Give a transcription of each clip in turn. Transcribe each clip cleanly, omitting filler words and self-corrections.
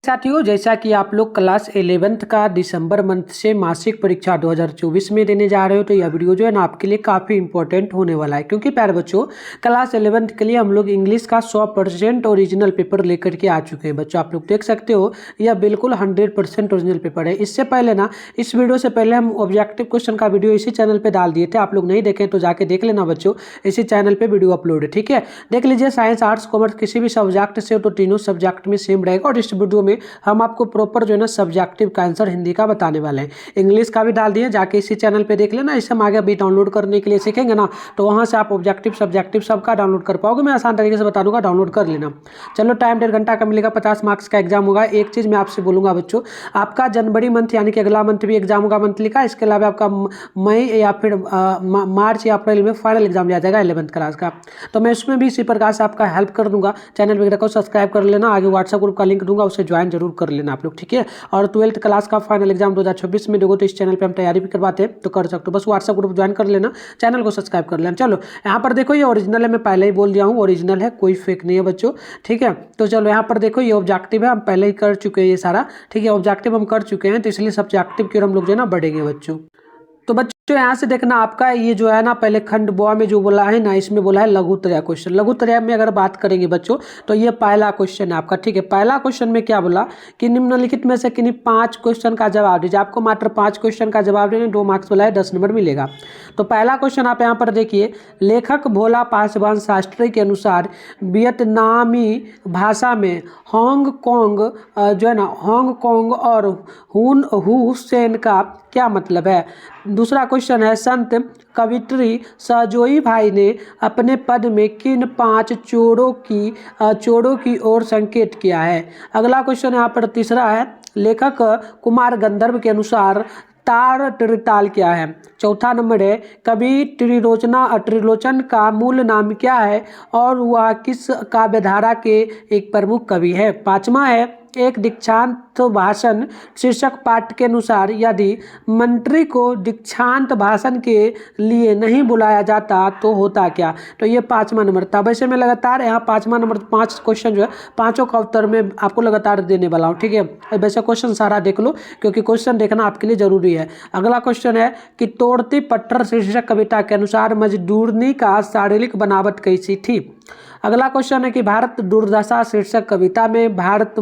साथियों, जैसा कि आप लोग क्लास 11th का दिसंबर मंथ से मासिक परीक्षा 2024 में देने जा रहे हो, तो यह वीडियो जो है ना आपके लिए काफ़ी इंपॉर्टेंट होने वाला है। क्योंकि प्यारे बच्चों, क्लास 11th के लिए हम लोग इंग्लिश का 100% ओरिजिनल पेपर लेकर के आ चुके हैं। बच्चों, आप लोग देख सकते हो यह बिल्कुल 100% ओरिजिनल पेपर है। इससे पहले ना, इस वीडियो से पहले हम ऑब्जेक्टिव क्वेश्चन का वीडियो इसी चैनल पर डाल दिए थे। आप लोग नहीं देखें तो जाके देख लेना बच्चों, इसी चैनल पर वीडियो अपलोड है। ठीक है, देख लीजिए। साइंस, आर्ट्स, कॉमर्स किसी भी सब्जेक्ट से हो तो तीनों सब्जेक्ट में सेम रहेगा। और इस वीडियो में हम आपको प्रॉपर जो है ना सब्जेक्टिव का आंसर हिंदी का बताने वाले हैं। इंग्लिश का भी डाल दिए, जाके इसी चैनल पे देख लेना। इसे हम आगे अभी डाउनलोड करने के लिए सीखेंगे ना, तो वहां से आप ऑब्जेक्टिव सब्जेक्टिव सबका डाउनलोड कर पाओगे। मैं आसान तरीके से बता दूंगा, डाउनलोड कर लेना। चलो, टाइम 1.5 घंटा का मिलेगा, 50 मार्क्स का एग्जाम होगा। एक चीज़ मैं आपसे बोलूंगा बच्चों, आपका जनवरी मंथ यानी कि अगला मंथ भी एग्जाम होगा मंथली का। इसके अलावा आपका मई या फिर मार्च या अप्रैल में फाइनल एग्जाम लिया जाएगा 11th क्लास का। तो मैं उसमें भी इसी प्रकार से आपका हेल्प कर दूंगा। चैनल वगैरह को सब्सक्राइब कर लेना, आगे व्हाट्सएप ग्रुप का लिंक दूंगा, उसे ज्वाइन जरूर कर लेना आप लोग। ठीक है, और 12th क्लास का फाइनल एग्जाम 2026 में देखो तो इस चैनल पे हम तैयारी भी करवाते हैं, तो कर सकते हो। बस व्हाट्सएप ग्रुप ज्वाइन कर लेना, चैनल को सब्सक्राइब कर लेना। चलो, यहाँ पर देखो, ये ओरिजिनल है, मैं पहले ही बोल दिया हूँ, ओरिजिनल है, कोई फेक नहीं है बच्चों। ठीक है, तो चलो यहाँ पर देखो, ये ऑब्जेक्टिव है, हम पहले ही कर चुके हैं ये सारा। ठीक है, ऑब्जेक्टिव हम कर चुके हैं, तो इसलिए सब्जेक्टिव की ओर हम लोग जो है ना बढ़ेंगे बच्चों। तो बच्चों, यहाँ से देखना, आपका ये जो है ना, पहले खंड ब में जो बोला है ना, इसमें बोला है लघुत्रय क्वेश्चन। लघुत्रय में अगर बात करेंगे बच्चों, तो ये पहला क्वेश्चन है आपका। ठीक है, पहला क्वेश्चन में क्या बोला कि निम्नलिखित में से किन्हीं 5 क्वेश्चन का जवाब दीजिए। आपको मात्र 5 क्वेश्चन का जवाब देने, 2 मार्क्स बोला है, 10 नंबर मिलेगा। तो पहला क्वेश्चन आप यहाँ पर देखिए, लेखक भोला पासवान शास्त्री के अनुसार वियतनामी भाषा में हांगकांग जो है ना, हांगकांग और हू सेन का क्या मतलब है। दूसरा क्वेश्चन है, संत कवित्री सहजोई भाई ने अपने पद में किन 5 चोरों की ओर संकेत किया है। अगला क्वेश्चन यहाँ पर तीसरा है, लेखक कुमार गंधर्व के अनुसार तार त्रिताल क्या है। चौथा नंबर है, कवि त्रिलोचन का मूल नाम क्या है और वह किस काव्यधारा के एक प्रमुख कवि है। पांचवा है, एक दीक्षांत भाषण शीर्षक पाठ के अनुसार यदि मंत्री को दीक्षांत भाषण के लिए नहीं बुलाया जाता तो होता क्या। तो ये 5वां नंबर था। वैसे मैं लगातार यहाँ 5वां नंबर 5 क्वेश्चन जो है, पांचों का उत्तर में आपको लगातार देने वाला हूँ। ठीक है, वैसे क्वेश्चन सारा देख लो, क्योंकि क्वेश्चन देखना आपके लिए जरूरी है। अगला क्वेश्चन है कि तोड़ती पत्थर शीर्षक कविता के अनुसार मजदूरनी का शारीरिक बनावट कैसी थी। अगला क्वेश्चन है कि भारत दुर्दशा शीर्षक कविता में भारत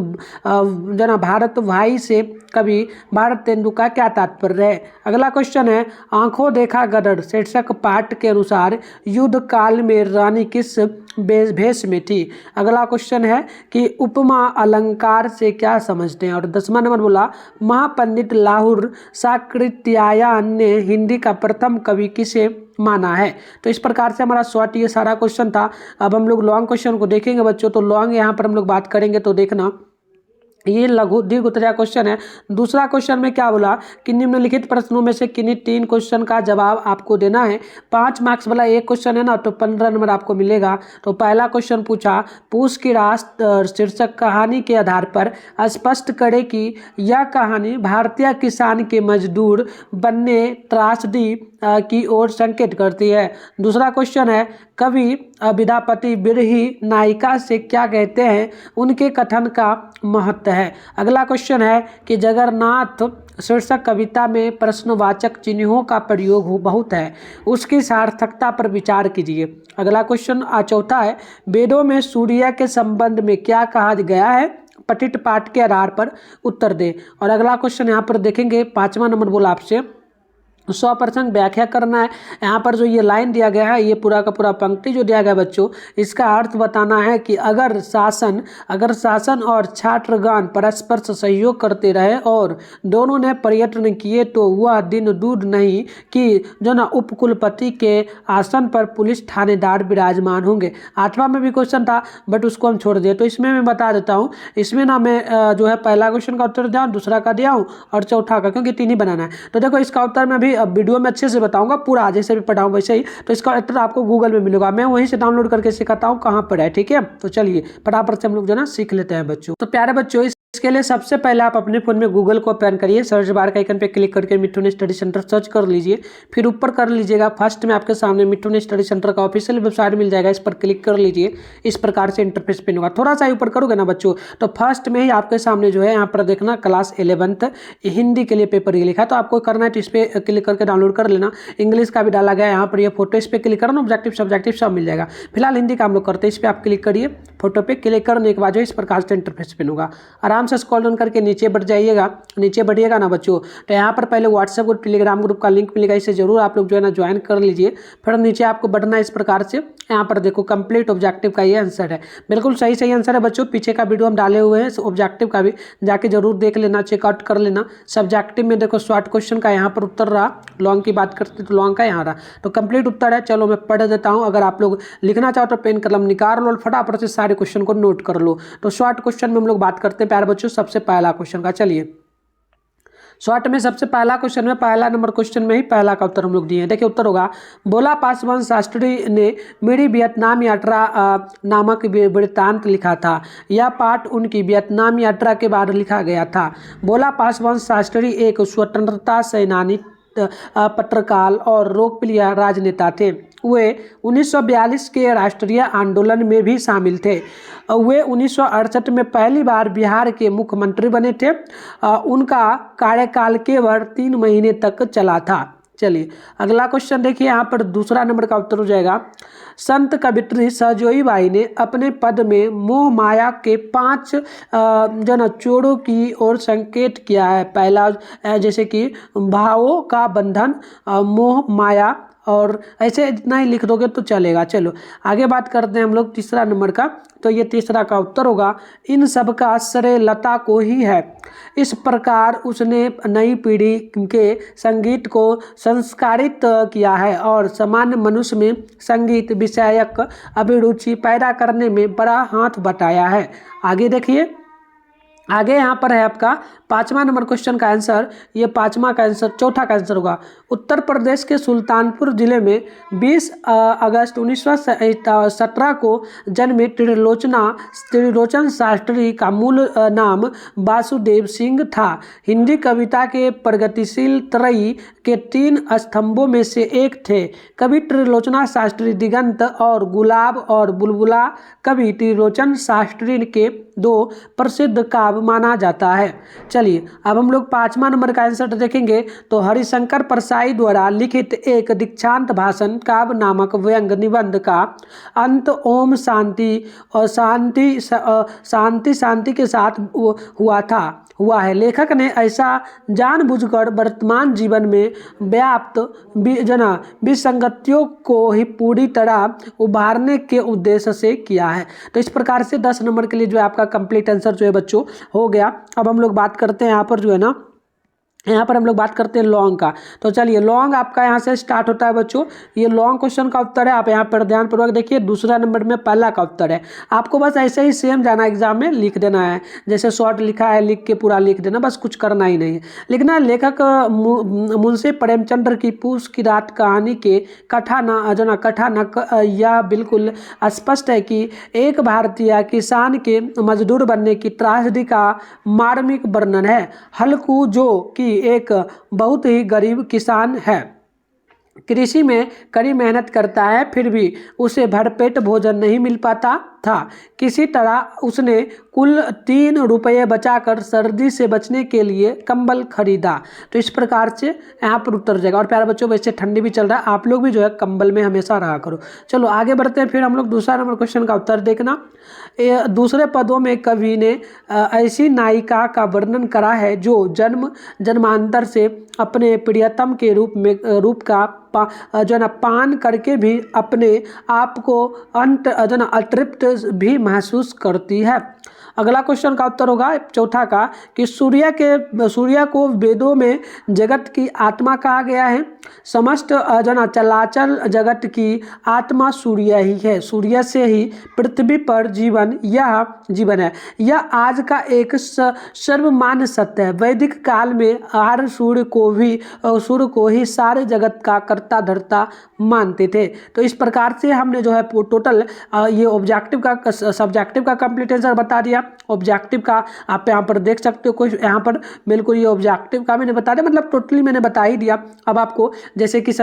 भाई से कवि भारत तेंदु का क्या तात्पर्य है। अगला क्वेश्चन है, आंखों देखा गदर शीर्षक पाठ के अनुसार युद्ध काल में रानी किस भेष में थी। अगला क्वेश्चन है कि उपमा अलंकार से क्या समझते हैं। और 10वां नंबर बोला, महापंडित लाहुर साकृत्यायन ने हिंदी का प्रथम कवि किसे माना है। तो इस प्रकार से हमारा शॉर्ट ये सारा क्वेश्चन था। अब हम लोग लॉन्ग क्वेश्चन को देखेंगे बच्चों। तो लॉन्ग यहाँ पर हम लोग बात करेंगे, तो देखना, ये लघु दीर्घ उत्तरीय क्वेश्चन है। दूसरा क्वेश्चन में क्या बोला कि निम्नलिखित प्रश्नों में से किन्हीं 3 क्वेश्चन का जवाब आपको देना है। 5 मार्क्स वाला एक क्वेश्चन है ना, तो 15 नंबर आपको मिलेगा। तो पहला क्वेश्चन पूछा, पूस की राष्ट्र शीर्षक कहानी के आधार पर स्पष्ट करे कि यह कहानी भारतीय किसान के मजदूर बनने त्रासदी की ओर संकेत करती है। दूसरा क्वेश्चन है, कवि विद्यापति बिरही नायिका से क्या कहते हैं, उनके कथन का महत्व है। अगला क्वेश्चन है कि जगन्नाथ शीर्षक कविता में प्रश्नवाचक चिन्हों का प्रयोग बहुत है, उसकी सार्थकता पर विचार कीजिए। अगला क्वेश्चन चौथा है, वेदों में सूर्य के संबंध में क्या कहा गया है, पठित पाठ के आधार पर उत्तर दे। और अगला क्वेश्चन यहाँ पर देखेंगे, 5वां नंबर बोला आपसे 100% व्याख्या करना है। यहाँ पर जो ये लाइन दिया गया है, ये पूरा का पूरा पंक्ति जो दिया गया है बच्चों, इसका अर्थ बताना है कि अगर शासन और छात्रगण परस्पर सहयोग करते रहे और दोनों ने प्रयत्न किए तो वह दिन दूर नहीं कि जो ना उपकुलपति के आसन पर पुलिस थानेदार विराजमान होंगे। 8वां में भी क्वेश्चन था, बट उसको हम छोड़ दिए। तो इसमें मैं बता देता हूँ, इसमें ना मैं जो है पहला क्वेश्चन का उत्तर दिया, दूसरा का दिया हूँ और चौथा का, क्योंकि 3 ही बनाना है। तो देखो, इसका उत्तर मैं भी अब वीडियो में अच्छे से बताऊंगा, पूरा जैसे भी पढ़ाऊं वैसे ही। तो इसका उत्तर आपको गूगल में मिलेगा, मैं वहीं से डाउनलोड करके सिखाता हूं कहां पर है। ठीक है, तो चलिए फटाफट से हम लोग जो ना सीख लेते हैं बच्चों। तो प्यारे बच्चों, इसके लिए सबसे पहले आप अपने फ़ोन में गूगल को ओपन करिए, सर्च बार के आइकन पे क्लिक करके मिठुन स्टडी सेंटर सर्च कर लीजिए। फिर ऊपर कर लीजिएगा, फर्स्ट में आपके सामने मिठुन स्टडी सेंटर का ऑफिशियल वेबसाइट मिल जाएगा, इस पर क्लिक कर लीजिए। इस प्रकार से इंटरफेस पे होगा। थोड़ा सा ऊपर करोगे ना बच्चों, तो फर्स्ट में ही आपके सामने जो है यहाँ पर देखना क्लास 11th हिंदी के लिए पेपर ये लिखा है। तो आपको करना है तो इस पर क्लिक करके डाउनलोड कर लेना। इंग्लिश का भी डाला गया है यहाँ पर, ये फोटो इस पर क्लिक करना, ऑब्जेक्टिव सब्जेक्टिव सब मिल जाएगा। फिलहाल हिंदी का हम लोग करते हैं, इस पर आप क्लिक करिए। फोटो पे क्लिक करने के बाद जो इस प्रकार से इंटरफेस पे होगा। आराम से स्क्रॉल डाउन करके नीचे बढ़ जाइएगा। नीचे बढ़िएगा ना बच्चों, तो यहाँ पर पहले व्हाट्सएप और टेलीग्राम ग्रुप का लिंक मिलेगा, इसे जरूर आप लोग जो है ना ज्वाइन कर लीजिए। फिर नीचे आपको बढ़ना इस प्रकार से, यहाँ पर देखो कंप्लीट ऑब्जेक्टिव का ये आंसर है। बिल्कुल सही सही आंसर है बच्चों। पीछे का वीडियो हम डाले हुए हैं ऑब्जेक्टिव का भी, जाके जरूर देख लेना, चेकआउट कर लेना। सब्जेक्टिव में देखो शॉर्ट क्वेश्चन का यहाँ पर उत्तर रहा, लॉन्ग की बात करते तो लॉन्ग का यहाँ रहा, तो कंप्लीट उत्तर है। चलो मैं पढ़ देता हूँ। अगर आप लोग लिखना चाहो तो पेन कलम निकाल लो और फटाफट से सारे क्वेश्चन को नोट कर लो। तो शॉर्ट क्वेश्चन में हम लोग बात करते हैं प्यारे बच्चों, सबसे पहला क्वेश्चन का। चलिए शॉर्ट में सबसे पहला क्वेश्चन में, पहला नंबर क्वेश्चन में ही पहला का उत्तर हम लोग दिए हैं। देखिए उत्तर होगा, भोला पासवान शास्त्री ने मेरी वियतनाम यात्रा नामक वृत्तांत लिखा था। यह पाठ उनकी वियतनाम यात्रा के बाद लिखा गया था। भोला पासवान शास्त्री एक स्वतंत्रता सेनानी, पत्रकार और लोकप्रिय राजनेता थे। वे 1942 के राष्ट्रीय आंदोलन में भी शामिल थे। वे 1968 में पहली बार बिहार के मुख्यमंत्री बने थे। उनका कार्यकाल केवल 3 महीने तक चला था। चलिए अगला क्वेश्चन देखिए, यहाँ पर दूसरा नंबर का उत्तर हो जाएगा, संत कवित्री सहजोई बाई ने अपने पद में मोह माया के 5 जन चोरों की ओर संकेत किया है। पहला जैसे कि भावों का बंधन, मोह माया, और ऐसे जितना ही लिख दोगे तो चलेगा। चलो आगे बात करते हैं हम लोग तीसरा नंबर का। तो ये तीसरा का उत्तर होगा, इन सब का श्रेय लता को ही है। इस प्रकार उसने नई पीढ़ी के संगीत को संस्कारित किया है और सामान्य मनुष्य में संगीत विषयक अभिरुचि पैदा करने में बड़ा हाथ बटाया है। आगे देखिए, आगे यहाँ पर है आपका 5वां नंबर क्वेश्चन का आंसर। ये 5वां का आंसर, चौथा का आंसर होगा, उत्तर प्रदेश के सुल्तानपुर जिले में 20 अगस्त 1917 को जन्मे त्रिलोचन शास्त्री का मूल नाम वासुदेव सिंह था। हिंदी कविता के प्रगतिशील त्रयी के 3 स्तंभों में से एक थे। कवि त्रिलोचना शास्त्री दिगंत और गुलाब और बुलबुला कवि त्रिलोचन शास्त्री के 2 प्रसिद्ध काव्य माना जाता है। चलिए अब हम लोग 5वां नंबर का आंसर देखेंगे। तो हरिशंकर परसाई द्वारा लिखित एक दीक्षांत भाषण काव्य नामक व्यंग निबंध का अंत ओम शांति और शांति के साथ हुआ है। लेखक ने ऐसा जानबूझकर वर्तमान जीवन में व्याप्त विसंगतियों को ही पूरी तरह उभारने के उद्देश्य से किया है। तो इस प्रकार से 10 नंबर के लिए जो है आपका कंप्लीट आंसर जो है बच्चों हो गया। अब हम लोग बात करते हैं यहाँ पर जो है ना, यहाँ पर हम लोग बात करते हैं लॉन्ग का। तो चलिए लॉन्ग आपका यहाँ से स्टार्ट होता है बच्चों। ये लॉन्ग क्वेश्चन का उत्तर है। आप यहाँ पर ध्यानपूर्वक देखिए, दूसरा नंबर में पहला का उत्तर है। आपको बस ऐसे ही सेम जाना एग्जाम में लिख देना है, जैसे शॉर्ट लिखा है लिख के पूरा लिख देना, बस कुछ करना ही नहीं है। लिखना लेखक मुंशी प्रेमचंद्र की पूस की रात कहानी के कथानक यह बिल्कुल स्पष्ट है कि एक भारतीय किसान के मजदूर बनने की त्रासदी का मार्मिक वर्णन है। हल्कू जो कि एक बहुत ही गरीब किसान है, कृषि में कड़ी मेहनत करता है, फिर भी उसे भरपेट भोजन नहीं मिल पाता था। किसी तरह उसने कुल 3 रुपये बचाकर सर्दी से बचने के लिए कंबल खरीदा। तो इस प्रकार से यहाँ पर उत्तर जाएगा। और प्यारे बच्चों, वैसे ठंडी भी चल रहा है, आप लोग भी जो है कंबल में हमेशा रहा करो। चलो आगे बढ़ते हैं। फिर हम लोग दूसरा नंबर क्वेश्चन का उत्तर देखना। दूसरे पदों में कवि ने ऐसी नायिका का वर्णन करा है जो जन्मांतर से अपने प्रियतम के रूप का पान करके भी अपने आप को अतृप्त भी महसूस करती है। अगला क्वेश्चन का उत्तर होगा चौथा का, कि सूर्य को वेदों में जगत की आत्मा कहा गया है। समस्त चलाचल जगत की आत्मा सूर्य ही है। सूर्य से ही पृथ्वी पर जीवन है। यह आज का एक सर्वमान्य सत्य है। वैदिक काल में हर सूर्य को ही सारे जगत का कर्ता धर्ता मानते थे। तो इस प्रकार से हमने जो है टोटल ये ऑब्जेक्टिव का सब्जेक्टिव का कंप्लीट आंसर बता दिया। ऑब्जेक्टिव का आप यहाँ पर देख सकते हो, कोई यहाँ पर बिल्कुल ये ऑब्जेक्टिव का मैंने बता दिया, मतलब टोटली मैंने बता ही दिया। अब आपको जैसे कि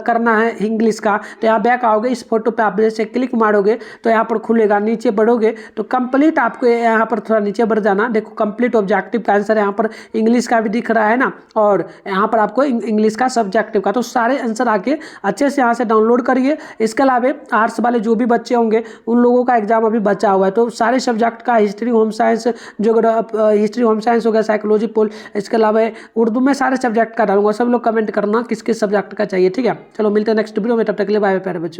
करना है इंग्लिश का, तो यहाँ बैक आओगे, इस फोटो पे आप जैसे क्लिक मारोगे तो यहाँ पर खुलेगा, नीचे बढ़ोगे तो कंप्लीट, आपको यहाँ पर थोड़ा नीचे बढ़ जाना, देखो कंप्लीट ऑब्जेक्टिव का आंसर यहाँ पर इंग्लिश का भी दिख रहा है ना, और यहाँ पर आपको इंग्लिश का सब्जेक्टिव का, तो सारे आंसर आके अच्छे से यहाँ से डाउनलोड करिए। इसके अलावा आर्ट्स वाले जो भी बच्चे होंगे उन लोगों का एग्जाम अभी बचा हुआ है, तो सारे सब्जेक्ट का history, home science, history, home science हो गया, साइकोलॉजी, पोल, इसके अलावा उर्दू में सारे सब्जेक्ट का डालूंगा। सब लोग कमेंट करना किस किस सब्जेक्ट का चाहिए, ठीक है। चलो मिलते हैं नेक्स्ट वीडियो में, तब तक के लिए बाय बाय प्यारे बच्चों।